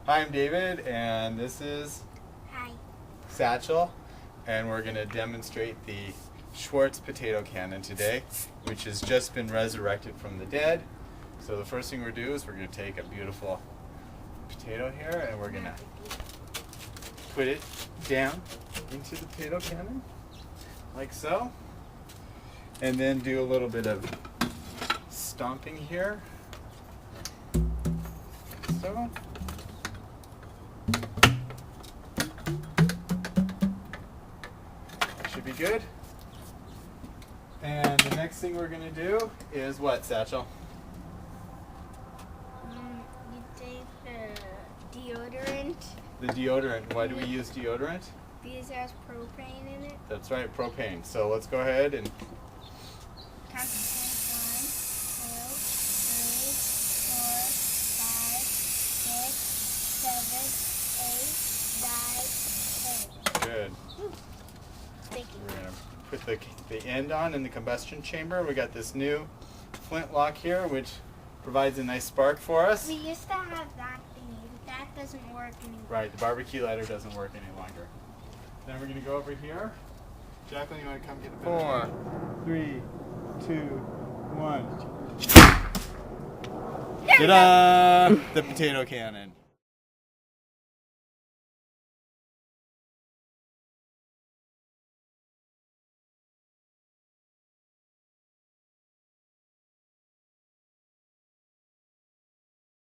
Hi, I'm David, and this is Hi. Satchel, and we're going to demonstrate the Schwartz potato cannon today, which has just been resurrected from the dead. So the first thing we're going to do is we're going to take a beautiful potato here, and we're going to put it down into the potato cannon, like so, and then do a little bit of stomping here, like so. Should be good. And the next thing we're going to do is what, Satchel? You take the deodorant. The deodorant. Why do we use deodorant? Because it has propane in it. That's right, propane. So let's go ahead and Count to 1, 2, 3, 4, 5, 6, 7, 8, 9, 10. good. Sticky. We're going to put the end on in the combustion chamber. We got this new flintlock here, which provides a nice spark for us. We used to have that thingy, but that doesn't work anymore. Right, the barbecue lighter doesn't work any longer. Then we're going to go over here. Jacqueline, you want to come get the 4, 3, 2, 1. Ta-da! The potato cannon.